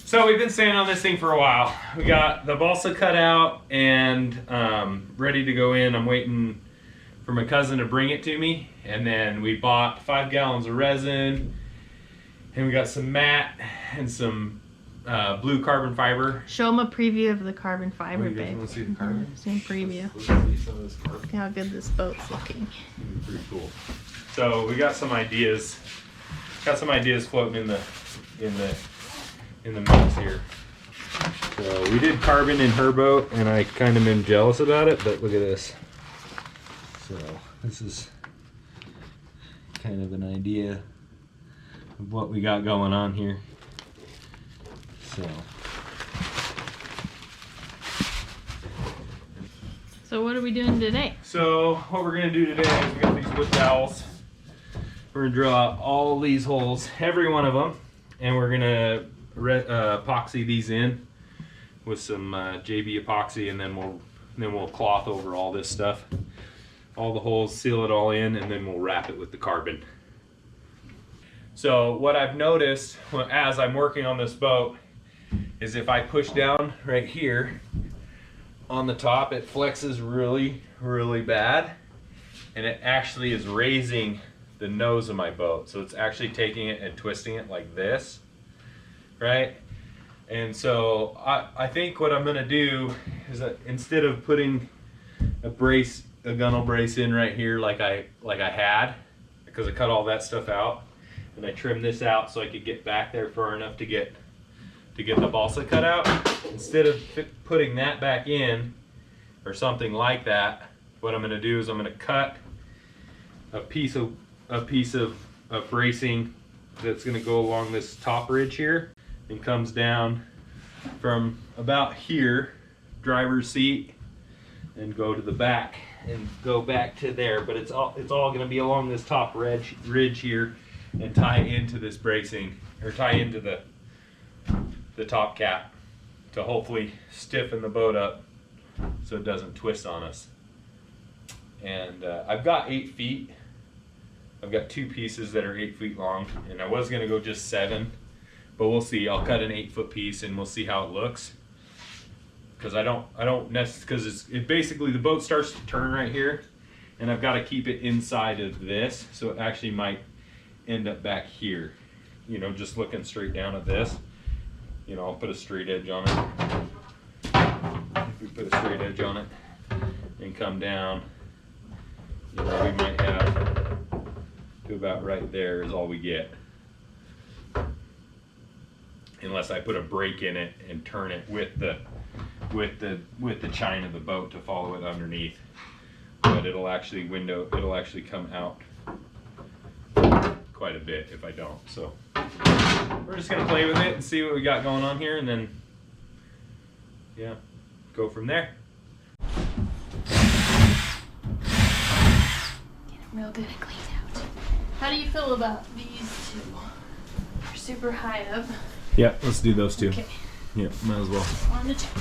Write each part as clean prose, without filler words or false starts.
So we've been sanding on this thing for a while. We got the balsa cut out and ready to go in. I'm waiting for my cousin to bring it to me. And then we bought 5 gallons of resin. And we got some mat and some blue carbon fiber. Show them a preview of the carbon fiber, babe. You want to see the carbon? Same preview. Let's see some of this carbon. Look how good this boat's looking. Pretty cool. So we got some ideas. Got some ideas floating in the mix here. So we did carbon in her boat, and I kind of been jealous about it. But look at this. So this is kind of an idea of what we got going on here. So what are we doing today? So what we're gonna do today is we got these wood dowels. We're gonna drill out all these holes, every one of them, and we're gonna epoxy these in with some JB epoxy, and then we'll cloth over all this stuff, all the holes, seal it all in, and then we'll wrap it with the carbon. So what I've noticed as I'm working on this boat is if I push down right here on the top, it flexes really, really bad, and it actually is raising the nose of my boat. So it's actually taking it and twisting it like this, right? And so I think what I'm gonna do is that instead of putting a gunnel brace in right here like I had, because I cut all that stuff out, and I trimmed this out so I could get back there far enough to get the balsa cut out. Instead of putting that back in or something like that, what I'm going to do is I'm going to cut a piece of bracing that's going to go along this top ridge here and comes down from about here, driver's seat, and go to the back and go back to there. But it's all going to be along this top ridge here and tie into this bracing, or tie into the top cap to hopefully stiffen the boat up so it doesn't twist on us. And I've got 8 feet. I've got 2 pieces that are 8 feet long, and I was gonna go just 7, but we'll see. I'll cut an 8-foot piece and we'll see how it looks. Because because it basically, the boat starts to turn right here, and I've got to keep it inside of this, so it actually might end up back here. You know, just looking straight down at this. You know, I'll put a straight edge on it. If we put a straight edge on it and come down, you know, we might have to about right there is all we get. Unless I put a brake in it and turn it with the chine of the boat to follow it underneath. But it'll actually come out quite a bit if I don't. So we're just gonna play with it and see what we got going on here, and then yeah, go from there. Get them real good and clean out. How do you feel about these two? They're super high up. Yeah, let's do those two. Okay. Yeah, might as well. On the check.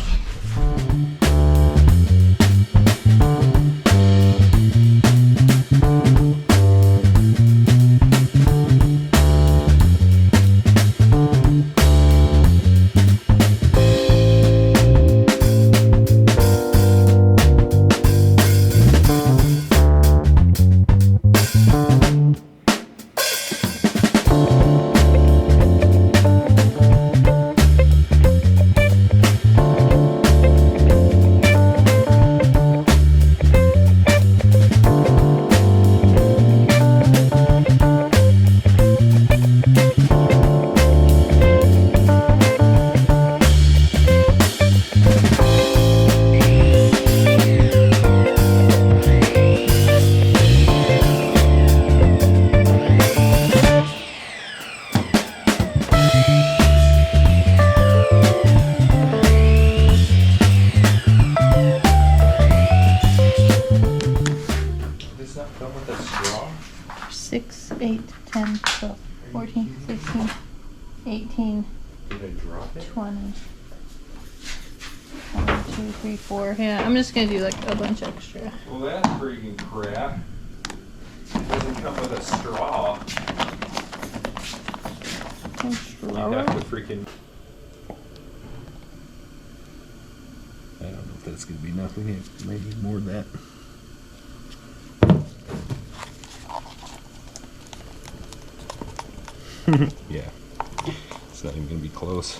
Come with a straw? 6, 8, 10, 12, 14, 16, 18, Did I drop it? 20. 1, 2, 3, 4. Yeah, I'm just gonna do like a bunch extra. Well, that's freaking crap. It doesn't come with a straw. No You straw. have to freaking... that's gonna be enough. We might need more of that. Yeah, it's not even gonna be close.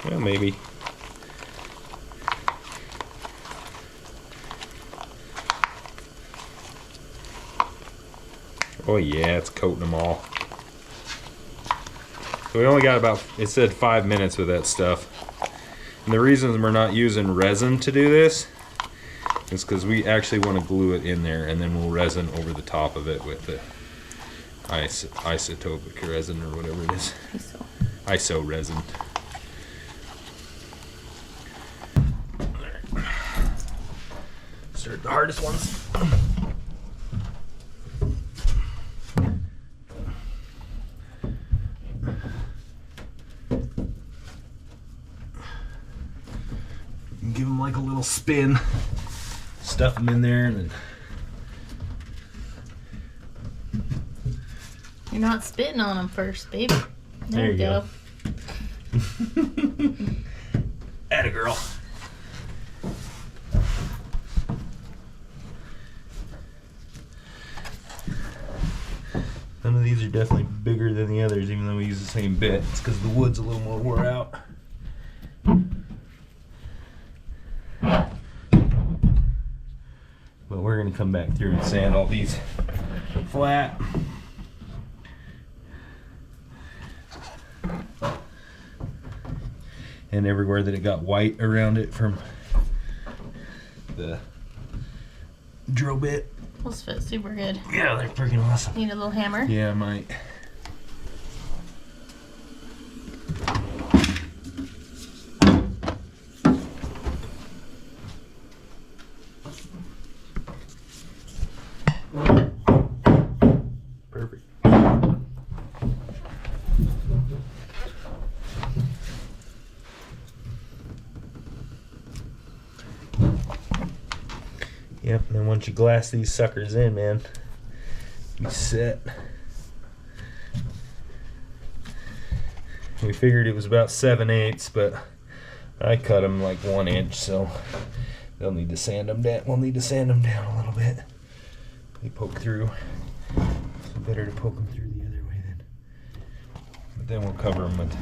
Well, maybe. Oh yeah, it's coating them all. So we only got about, it said 5 minutes with that stuff. And the reason we're not using resin to do this is because we actually want to glue it in there, and then we'll resin over the top of it with the isotopic resin or whatever it is. ISO resin. Start the hardest ones. Give them like a little spin, stuff them in there, and then You're not spitting on them first, baby. There you go. Atta girl. Some of these are definitely bigger than the others, even though we use the same bit. It's because the wood's a little more wore out. But we're going to come back through and sand all these flat. And everywhere that it got white around it from the drill bit. Those fit super good. Yeah, they're freaking awesome. Need a little hammer? Yeah, I might. Perfect. Yep, and then once you glass these suckers in, man, you set. We figured it was about 7/8, but I cut them like 1 inch, so they'll need to sand them down. We'll need to sand them down a little bit. They poke through. So better to poke them through the other way then. But then we'll cover them with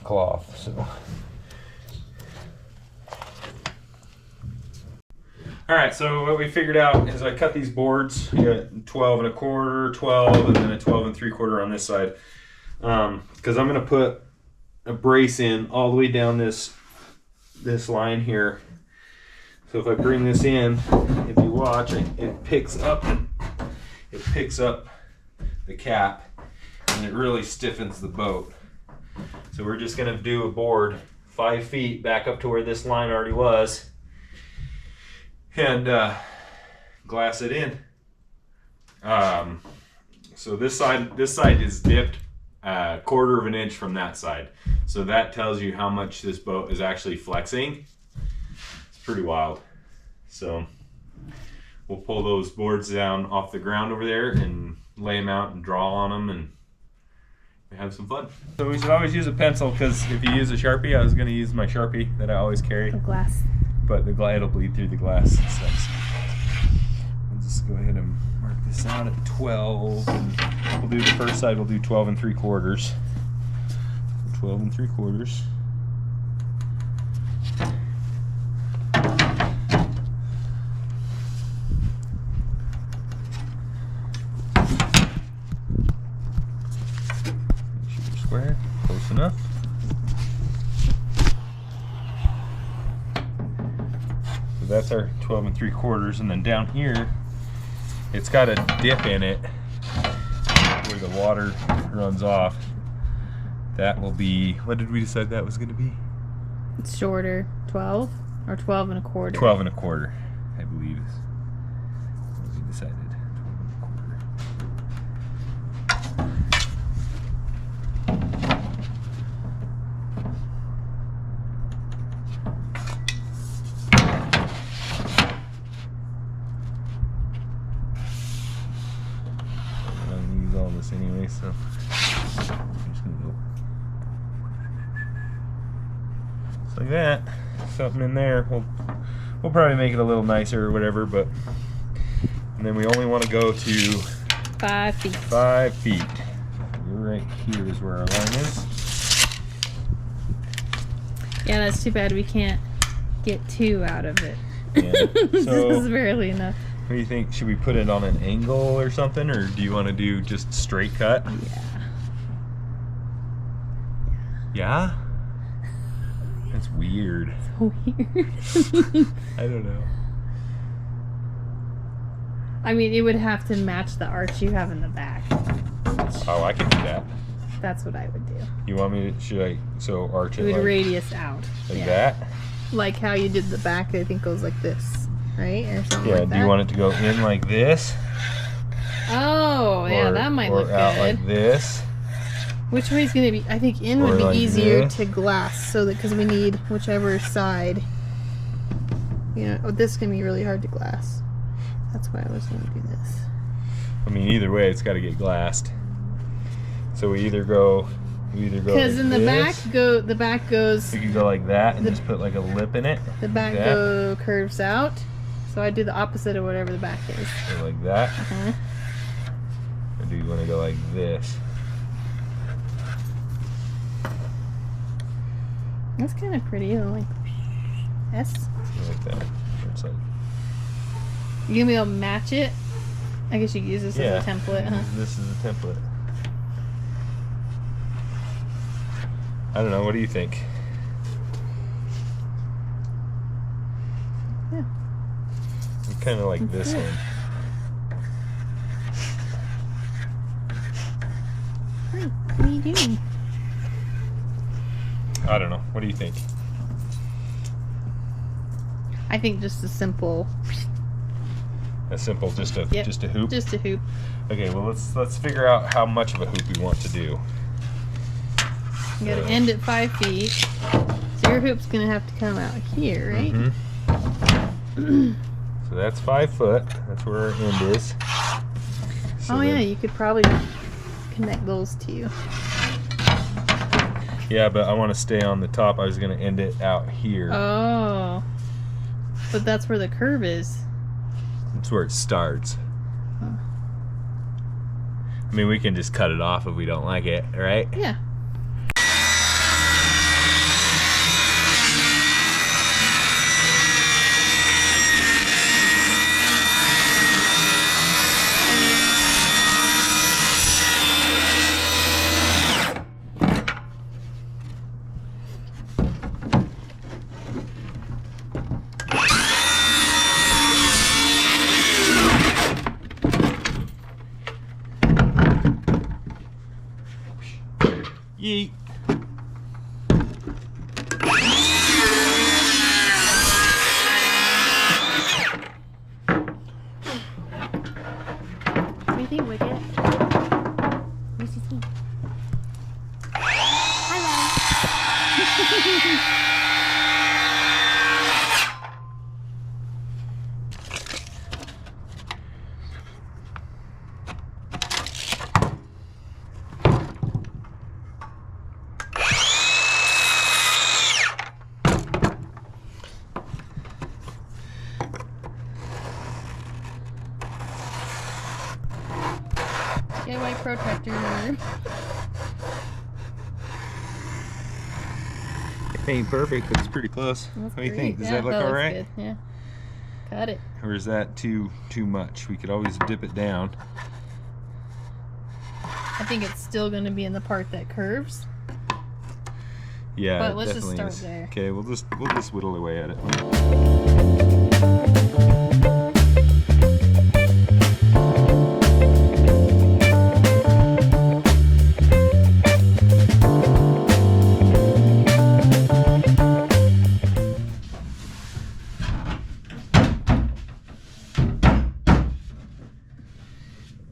cloth. So. All right, so what we figured out is I cut these boards. You got 12 1/4, 12, and then a 12 3/4 on this side. Because I'm gonna put a brace in all the way down this line here. So if I bring this in, if you watch, it picks up the cap, and it really stiffens the boat. So we're just gonna do a board 5 feet back up to where this line already was, and glass it in. So this side is dipped 1/4 of an inch from that side. So that tells you how much this boat is actually flexing. It's pretty wild. So we'll pull those boards down off the ground over there and lay them out and draw on them and have some fun. So we should always use a pencil, because if you use a Sharpie, I was going to use my Sharpie that I always carry. The glass. But the glide will bleed through the glass and stuff. So we'll just go ahead and mark this out at 12. And we'll do the first side, we'll do 12 3/4. 12 3/4. Make sure you're square, close enough. So that's our 12 3/4, and then down here, it's got a dip in it where the water runs off. That will be, what did we decide that was going to be? It's shorter. 12 or 12 1/4? 12 1/4, I believe is what we decided. 12 1/4. anyway, so I'm just gonna go just like that. Something in there. We'll probably make it a little nicer or whatever, but and then we only want to go to 5 feet. 5 feet. Right here is where our line is. Yeah, that's too bad we can't get 2 out of it. Yeah. This So, is barely enough. what do you think? Should we put it on an angle or something, or do you want to do just straight cut? Yeah. Yeah? That's weird. So weird. I don't know. I mean, it would have to match the arch you have in the back. Oh, I can do that. That's what I would do. You want me to, should I, so arch It it would like, radius out. like that? Like how you did the back, I think goes like this, right? Or something Yeah, like that. do you want it to go in like this? Oh, yeah, that might look Or out good. like this? Which way is going to be? I think in Or would be like easier this? to glass, so that because we need whichever side. You know, this can be really hard to glass. That's why I was going to do this. I mean, either way, it's got to get glassed. So we either go Because like in the this. the back goes, We could go like that and just put like a lip in it. the back like that, go curves out. So I do the opposite of whatever the back is. or like that. Uh-huh. Or do you want to go like this? That's kind of pretty. Like S. Like that. Where it's like, You gonna be able to match it? I guess you could use this as a template, huh? This is a template. I don't know. What do you think? Yeah. Kind of like this good. one. Hi, what are you doing? I don't know. What do you think? I think just a simple, A simple, just a Yep. just a hoop. just a hoop. Okay. Well, let's figure out how much of a hoop we want to do. You gotta end at 5 feet. So your hoop's gonna have to come out here, right? Mhm. So that's 5 foot. That's where our end is. So Oh yeah, then- you could probably connect those two. Yeah, but I want to stay on the top. I was gonna end it out here. Oh. But that's where the curve is. That's where it starts. Huh. I mean, we can just cut it off if we don't like it, right? Yeah. Yeet. What do you think, Wicket? What's he think? DIY protractor. It ain't perfect, but it's pretty close. That's What do you great. think? Does Yeah, that look looks all right? good. Yeah. Cut it. Or is that too much? We could always dip it down. I think it's still going to be in the part that curves. Yeah, But it let's just definitely start is. there. Okay, we'll just whittle away at it.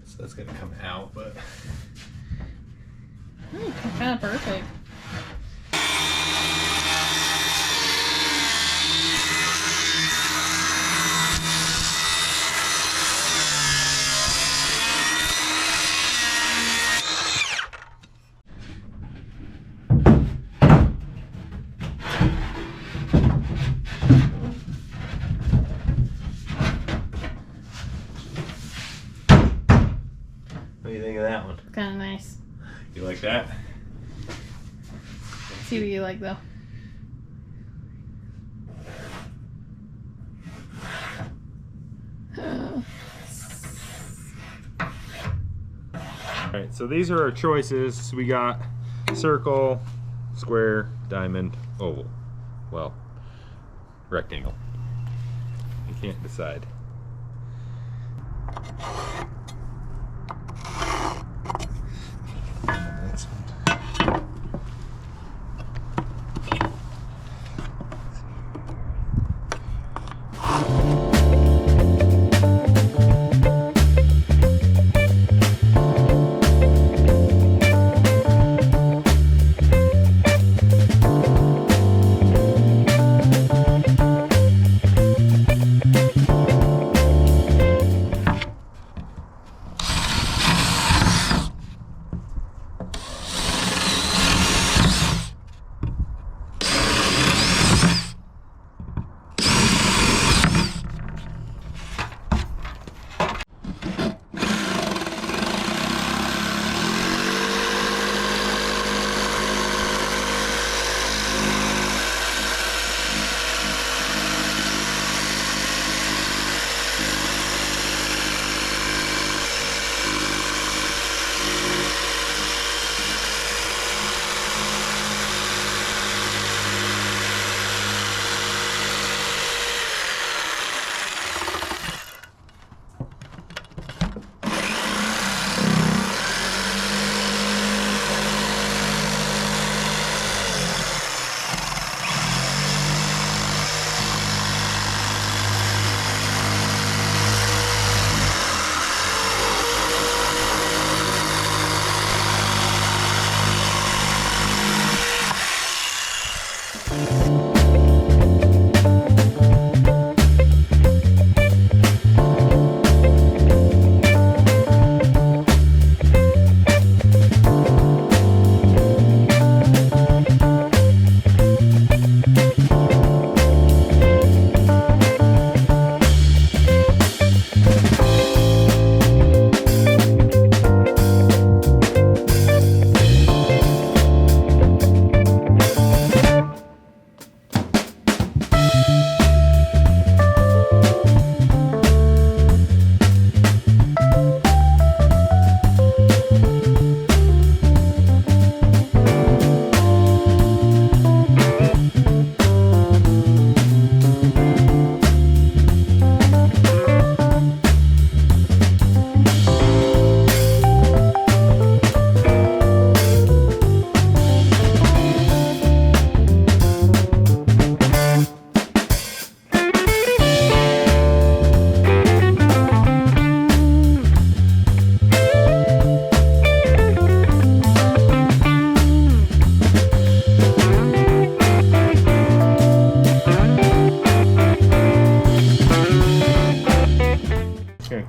So that's gonna come out, but Kind of perfect. like that. See what you like though. Alright, so these are our choices. We got circle, square, diamond, oval. Well, rectangle. You can't decide. Next one.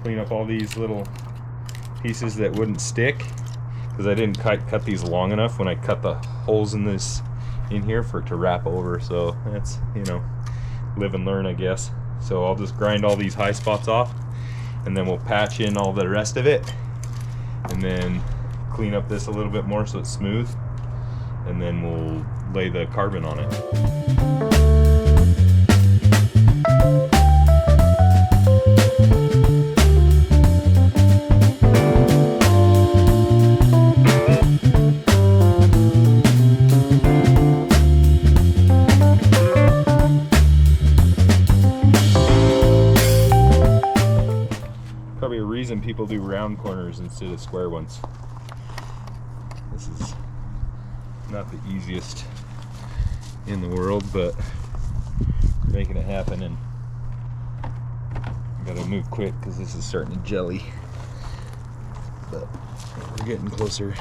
Clean up all these little pieces that wouldn't stick because I didn't cut these long enough when I cut the holes in this in here for it to wrap over. So that's, you know, live and learn, I guess. So I'll just grind all these high spots off and then we'll patch in all the rest of it and then clean up this a little bit more so it's smooth, and then we'll lay the carbon on it. Probably a reason people do round corners instead of square ones. This is not the easiest in the world, but we're making it happen, and I gotta move quick because this is starting to jelly. But we're getting closer.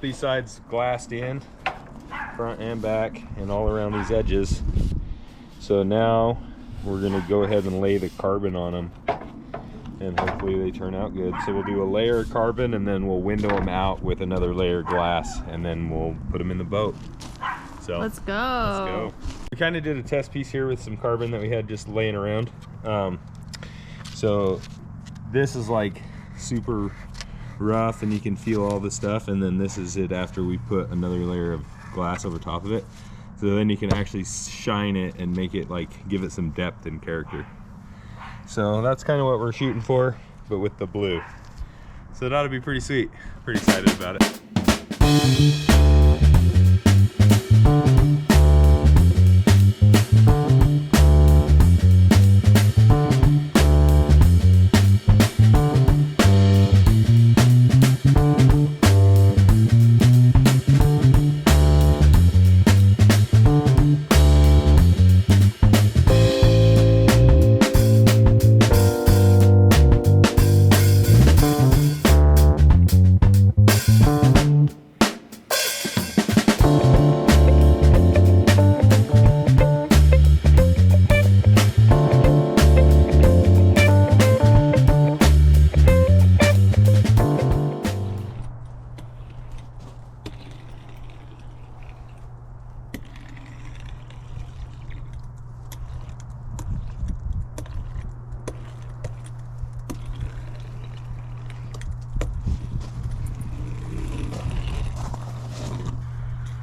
these sides glassed in, front and back, and all around these edges. So now we're gonna go ahead and lay the carbon on them, and hopefully they turn out good. So we'll do a layer of carbon, and then we'll window them out with another layer of glass, and then we'll put them in the boat. So Let's go. let's go. We kind of did a test piece here with some carbon that we had just laying around. So this is like super rough, and you can feel all the stuff, and then this is it after we put another layer of glass over top of it. So then you can actually shine it and make it like give it some depth and character. So that's kind of what we're shooting for, but with the blue. So it ought to be pretty sweet. Pretty excited about it.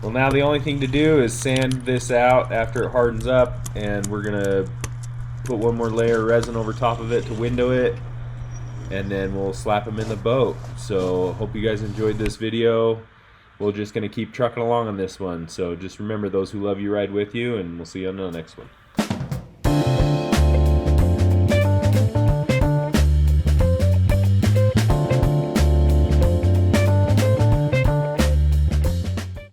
Well, now the only thing to do is sand this out after it hardens up, and we're gonna put one more layer of resin over top of it to window it, and then we'll slap them in the boat. So hope you guys enjoyed this video. We're just gonna keep trucking along on this one. So just remember, those who love you ride with you, and we'll see you on the next one.